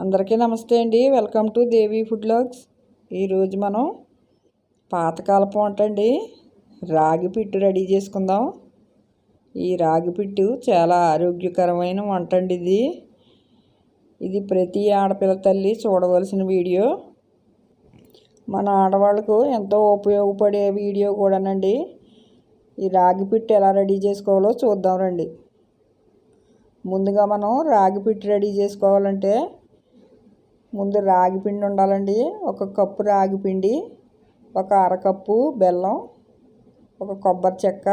అందరికీ నమస్తే అండి. Welcome to Devi food logs. ఈరోజు మనం పాతకాలపు వంట అండి, రాగి పిట్టు రెడీ చేసుకుందాం. ఈ రాగి పిట్టు చాలా ఆరోగ్యకరమైన వంట అండి. ఇది ప్రతి ఆడపిల్ల తల్లి చూడవలసిన వీడియో. మన ఆడవాళ్ళకు ఎంతో ఉపయోగపడే వీడియో కూడానండి. ఈ రాగి పిట్టు ఎలా రెడీ చేసుకోవాలో చూద్దాం రండి. ముందుగా మనం రాగి పిట్టు రెడీ చేసుకోవాలంటే ముందు రాగి పిండి ఉండాలండి. ఒక కప్పు రాగి పిండి, ఒక అరకప్పు బెల్లం, ఒక కొబ్బరి చెక్క,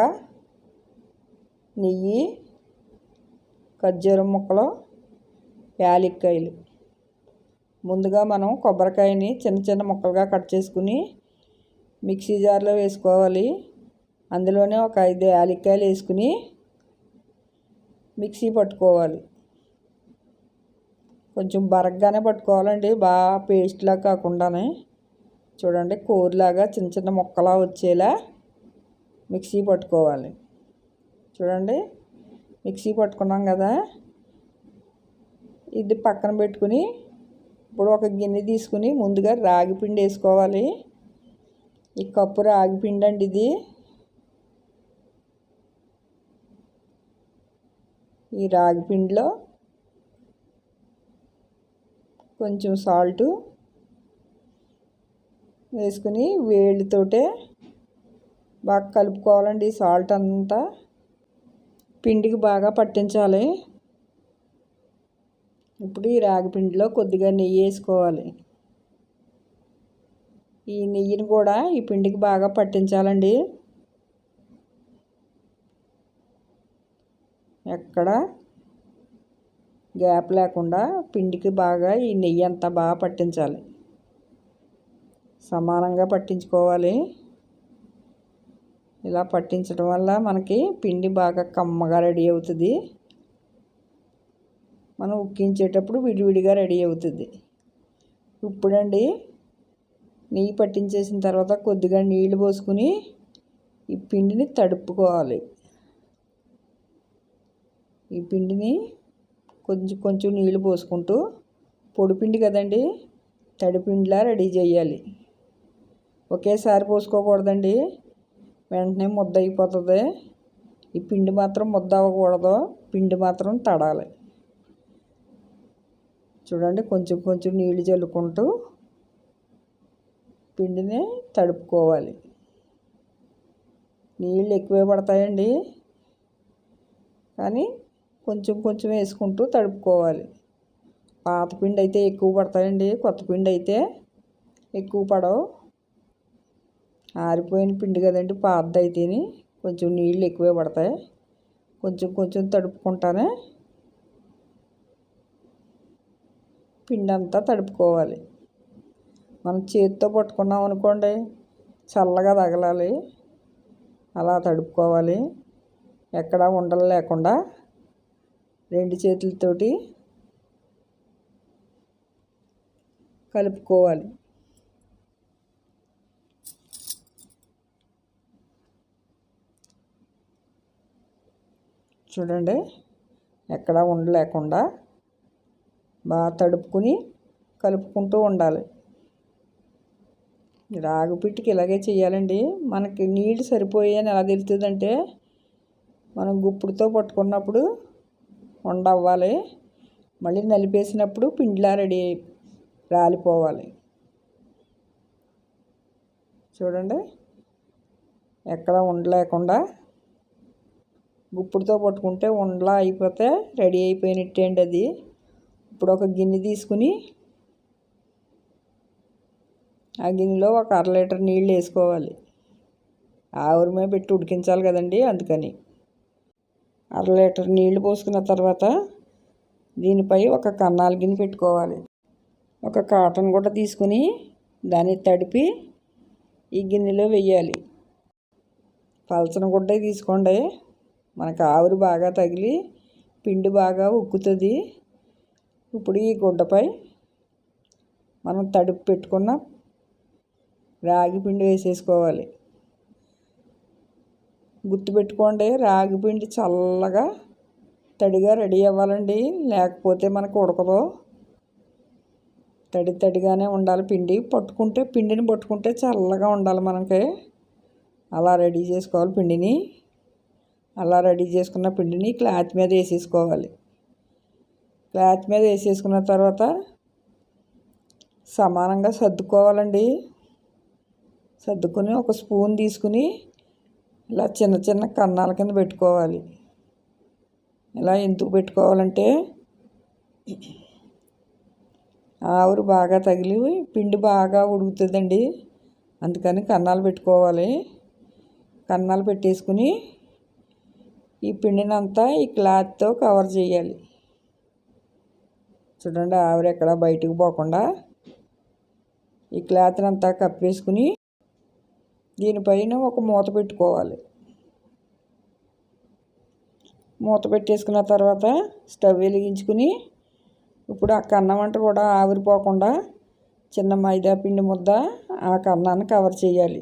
నెయ్యి, ఖర్జూరం ముక్కలు, యాలక్కాయలు. ముందుగా మనం కొబ్బరికాయని చిన్న చిన్న ముక్కలుగా కట్ చేసుకుని మిక్సీ జార్లో వేసుకోవాలి. అందులోనే ఒక 5 యాలక్కాయలు వేసుకుని మిక్సీ పట్టుకోవాలి. కొంచెం బరగ్గానే పట్టుకోవాలండి, బాగా పేస్ట్లా కాకుండానే. చూడండి, కూరలాగా చిన్న చిన్న ముక్కలా వచ్చేలా మిక్సీ పట్టుకోవాలి. చూడండి, మిక్సీ పట్టుకున్నాం కదా. ఇది పక్కన పెట్టుకుని ఇప్పుడు ఒక గిన్నె తీసుకుని ముందుగా రాగి పిండి వేసుకోవాలి. ఈ కప్పు రాగి పిండి అండి ఇది. ఈ రాగి పిండిలో కొంచెం సాల్టు వేసుకుని వేళ్ళతోటే బాగా కలుపుకోవాలండి. సాల్ట్ అంతా పిండికి బాగా పట్టించాలి. ఇప్పుడు ఈ రాగి పిండిలో కొద్దిగా నెయ్యి వేసుకోవాలి. ఈ నెయ్యిని కూడా ఈ పిండికి బాగా పట్టించాలండి. ఎక్కడ గ్యాప్ లేకుండా పిండికి బాగా ఈ నెయ్యి అంతా బాగా పట్టించాలి. సమానంగా పట్టించుకోవాలి. ఇలా పట్టించడం వల్ల మనకి పిండి బాగా కమ్మగా రెడీ అవుతుంది. మనం ఉక్కించేటప్పుడు విడివిడిగా రెడీ అవుతుంది. ఇప్పుడండి నెయ్యి పట్టించేసిన తర్వాత కొద్దిగా నీళ్లు పోసుకుని ఈ పిండిని తడుపుకోవాలి. ఈ పిండిని కొంచెం కొంచెం నీళ్లు పోసుకుంటూ, పొడిపిండి కదండి, తడిపిండిలా రెడీ చేయాలి. ఒకేసారి పోసుకోకూడదండి, వెంటనే ముద్ద అయిపోతుంది. ఈ పిండి మాత్రం ముద్ద అవ్వకూడదు, పిండి మాత్రం తడాలి. చూడండి, కొంచెం కొంచెం నీళ్లు చల్లుకుంటూ పిండిని తడుపుకోవాలి. నీళ్ళు ఎక్కువే పడతాయండి, కానీ కొంచెం కొంచెం వేసుకుంటూ తడుపుకోవాలి. పాత పిండి అయితే ఎక్కువ పడతాయండి, కొత్త పిండి అయితే ఎక్కువ పడవు. ఆరిపోయిన పిండి కదండి పాతది అయితేని కొంచెం నీళ్ళు ఎక్కువే పడతాయి. కొంచెం కొంచెం తడుపుకుంటానే పిండి అంతా తడుపుకోవాలి. మనం చేతితో పట్టుకున్నాం అనుకోండి, చల్లగా తగలాలి. అలా తడుపుకోవాలి. ఎక్కడా ఉండలు లేకుండా 2 చేతులతోటి కలుపుకోవాలి. చూడండి, ఎక్కడా ఉండలేకుండా బాగా తడుపుకుని కలుపుకుంటూ ఉండాలి. రాగి పిట్టుకి ఇలాగే చేయాలండి. మనకి నీళ్ళు సరిపోయాయని ఎలా తెలుస్తుందంటే, మనం గుప్పుడుతో పట్టుకున్నప్పుడు ఉండవ్వాలి, మళ్ళీ నలిపేసినప్పుడు పిండిలా రెడీ రాలిపోవాలి. చూడండి, ఎక్కడ ఉండలేకుండా గుప్పుడుతో పట్టుకుంటే ఉండలా అయిపోతే రెడీ అయిపోయినట్టే అండి అది. ఇప్పుడు ఒక గిన్నె తీసుకుని ఆ గిన్నెలో ఒక 1/2 లీటర్ నీళ్ళు వేసుకోవాలి. ఆవిరి మీద పెట్టి ఉడికించాలి కదండి, అందుకని 1/2 లీటర్ నీళ్లు పోసుకున్న తర్వాత దీనిపై ఒక కన్నాల గిన్నె పెట్టుకోవాలి. ఒక కాటన్ గుడ్డ తీసుకుని దాన్ని తడిపి ఈ గిన్నెలో వేయాలి. పలచన గుడ్డే తీసుకోండి, మనకు ఆవిరి బాగా తగిలి పిండి బాగా ఉక్కుతుంది. ఇప్పుడు ఈ గుడ్డపై మనం తడిపి పెట్టుకున్న రాగి పిండి వేసేసుకోవాలి. గుర్తుపెట్టుకోండి, రాగి పిండి చల్లగా తడిగా రెడీ అవ్వాలండి, లేకపోతే మనకు ఉడకదు. తడి తడిగానే ఉండాలి పిండి. పిండిని పట్టుకుంటే చల్లగా ఉండాలి మనకి. అలా రెడీ చేసుకోవాలి పిండిని. అలా రెడీ చేసుకున్న పిండిని క్లాత్ మీద వేసేసుకోవాలి. క్లాత్ మీద వేసేసుకున్న తర్వాత సమానంగా సర్దుకోవాలండి. సర్దుకొని ఒక స్పూన్ తీసుకుని ఇలా చిన్న చిన్న కన్నాల కింద పెట్టుకోవాలి. ఇలా ఎందుకు పెట్టుకోవాలంటే ఆవిరి బాగా తగిలి పిండి బాగా ఉడుకుతుందండి. అందుకని కన్నాలు పెట్టుకోవాలి. కన్నాలు పెట్టేసుకుని ఈ పిండినంతా ఈ క్లాత్తో కవర్ చేయాలి. చూడండి, ఆవిరి ఎక్కడ బయటకు పోకుండా ఈ క్లాత్ని అంతా కప్పేసుకుని దీనిపైన ఒక మూత పెట్టుకోవాలి. మూత పెట్టేసుకున్న తర్వాత స్టవ్ వెలిగించుకుని ఇప్పుడు ఆ కన్నం వంట కూడా ఆవిరిపోకుండా చిన్న మైదా పిండి ముద్ద ఆ కన్నాన్ని కవర్ చేయాలి.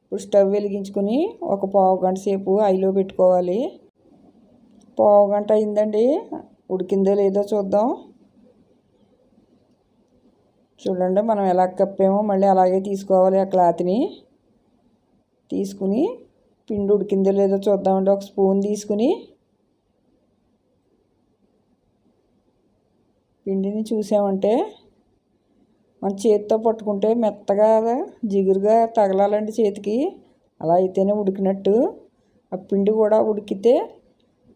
ఇప్పుడు స్టవ్ వెలిగించుకుని ఒక పావు గంట సేపు హైలో పెట్టుకోవాలి. పావు గంట అయిందండి. ఉడికిందో లేదో చూద్దాం. చూడండి, మనం ఎలా కప్పామో మళ్ళీ అలాగే తీసుకోవాలి. ఆ క్లాత్ని తీసుకుని పిండి ఉడికిందో లేదో చూద్దామండి. ఒక స్పూన్ తీసుకుని పిండిని చూసామంటే మన చేతితో పట్టుకుంటే మెత్తగా జిగురుగా తగలాలండి చేతికి. అలా అయితేనే ఉడికినట్టు. ఆ పిండి కూడా ఉడికితే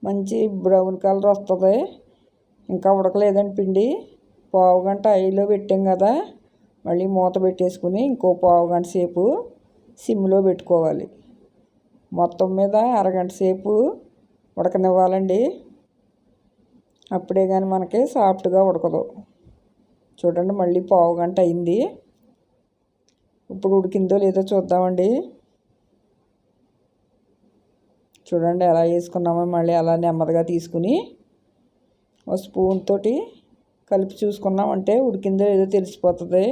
మంచి బ్రౌన్ కలర్ వస్తుంది. ఇంకా ఉడకలేదండి పిండి. పావు గంట హైలో పెట్టాం కదా, మళ్ళీ మూత పెట్టేసుకుని ఇంకో పావు గంట సేపు సిమ్లో పెట్టుకోవాలి. మొత్తం మీద అరగంట సేపు ఉడకనివ్వాలండి. అప్పుడే కానీ మనకి సాఫ్ట్గా ఉడకదు. చూడండి, మళ్ళీ పావు గంట అయింది. ఇప్పుడు ఉడికిందో లేదో చూద్దామండి. చూడండి, ఎలా వేసుకున్నామో మళ్ళీ అలా నెమ్మదిగా తీసుకుని ఒక స్పూన్ తోటి కలిపి చూసుకున్నామంటే ఉడికిందో లేదో తెలిసిపోతుంది.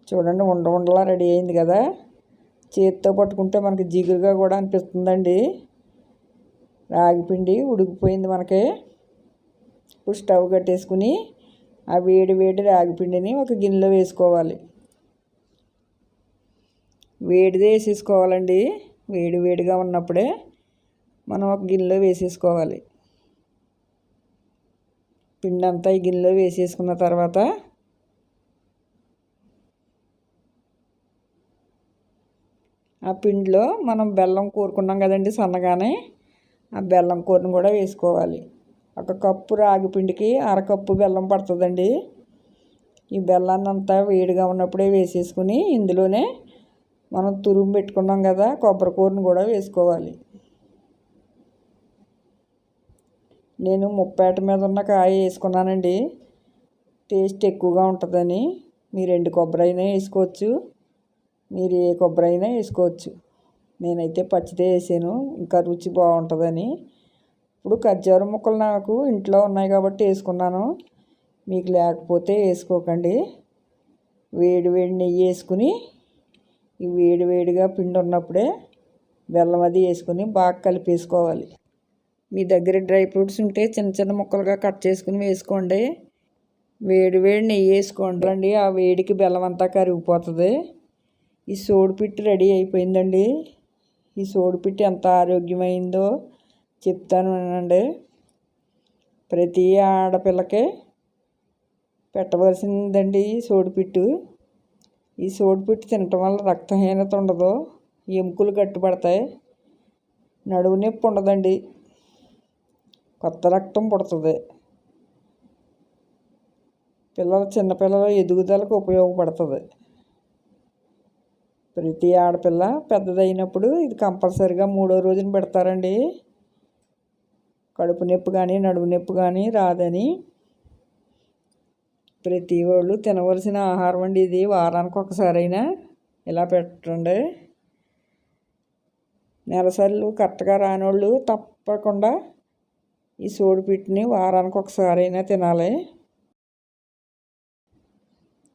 చూడండి, ఉండలా రెడీ అయింది కదా. చేతితో పట్టుకుంటే మనకి జిగురుగా కూడా అనిపిస్తుందండి. రాగిపిండి ఉడికిపోయింది మనకి. ఇప్పుడు స్టవ్ కట్టేసుకుని ఆ వేడి వేడి రాగిపిండిని ఒక గిన్నెలో వేసుకోవాలి. వేడిదే వేసేసుకోవాలండి. వేడి వేడిగా ఉన్నప్పుడే మనం ఒక గిన్నెలో వేసేసుకోవాలి. పిండి అంతా ఈ గిన్నెలో వేసేసుకున్న తర్వాత ఆ పిండిలో మనం బెల్లం కూరుకున్నాం కదండి సన్నగానే, ఆ బెల్లం కూరను కూడా వేసుకోవాలి. ఒక కప్పు రాగి పిండికి అరకప్పు బెల్లం పడుతుందండి. ఈ బెల్లాన్ని అంతా వేడిగా ఉన్నప్పుడే వేసేసుకుని ఇందులోనే మనం తురుము పెట్టుకున్నాం కదా కొబ్బరి కూరను కూడా వేసుకోవాలి. నేను ముప్పేట మీద ఉన్న కాయ వేసుకున్నానండి. టేస్ట్ ఎక్కువగా ఉంటుందని. మీరు ఎండు కొబ్బరి అయినా వేసుకోవచ్చు, మీరు ఏ కొబ్బరి అయినా వేసుకోవచ్చు. నేనైతే పచ్చిదే వేసాను, ఇంకా రుచి బాగుంటుందని. ఇప్పుడు ఖర్జూరం ముక్కలు నాకు ఇంట్లో ఉన్నాయి కాబట్టి వేసుకున్నాను. మీకు లేకపోతే వేసుకోకండి. వేడి వేడి నెయ్యి వేసుకుని ఈ వేడి వేడిగా పిండి ఉన్నప్పుడే బెల్లం అది వేసుకుని బాగా కలిపేసుకోవాలి. మీ దగ్గర డ్రై ఫ్రూట్స్ ఉంటే చిన్న చిన్న ముక్కలుగా కట్ చేసుకుని వేసుకోండి. వేడి వేడి నెయ్యి వేసుకోండి. ఆ వేడికి బెల్లం అంతా కరిగిపోతుంది. ఈ సోడిపిట్టు రెడీ అయిపోయిందండి. ఈ సోడిపిట్టు ఎంత ఆరోగ్యమైందో చెప్తాను వినండి. ప్రతి ఆడపిల్లకే పెట్టవలసిందండి ఈ సోడిపిట్టు. ఈ సోడిపిట్టు తినటం వల్ల రక్తహీనత ఉండదు, ఎముకలు గట్టిపడతాయి, నడుము నొప్పి ఉండదండి, కొత్త రక్తం పుడుతుంది, చిన్నపిల్లల ఎదుగుదలకు ఉపయోగపడుతుంది. ప్రతి ఆడపిల్ల పెద్దదైనప్పుడు ఇది కంపల్సరిగా 3వ రోజున పెడతారండి. కడుపు నొప్పి కానీ నడుము నొప్పి కానీ రాదని. ప్రతి వాళ్ళు తినవలసిన ఆహారం అండి ఇది. వారానికి ఒకసారైనా ఇలా పెట్టండి. నెలసరిలు కరెక్ట్గా రానోళ్ళు తప్పకుండా ఈ సోడిపిట్టుని వారానికి ఒకసారైనా తినాలి.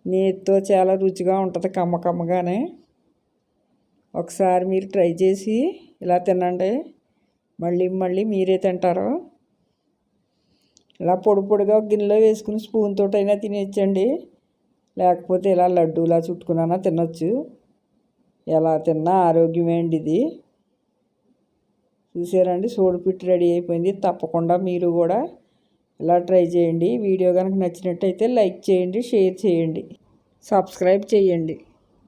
నేతితో చాలా రుచిగా ఉంటుంది, కమ్మగానే. ఒకసారి మీరు ట్రై చేసి ఇలా తినండి, మళ్ళీ మీరే తింటారు. ఇలా పొడిగా గిన్నెలో వేసుకుని స్పూన్ తోటైనా తినేయచ్చండి. లేకపోతే ఇలా లడ్డూలా చుట్టుకున్నా తినొచ్చు. ఎలా తిన్నా ఆరోగ్యమే అండి ఇది. చూసారండి, సోడిపిట్టు రెడీ అయిపోయింది. తప్పకుండా మీరు కూడా ఇలా ట్రై చేయండి. వీడియో కనుక నచ్చినట్టయితే లైక్ చేయండి, షేర్ చేయండి, సబ్స్క్రైబ్ చేయండి.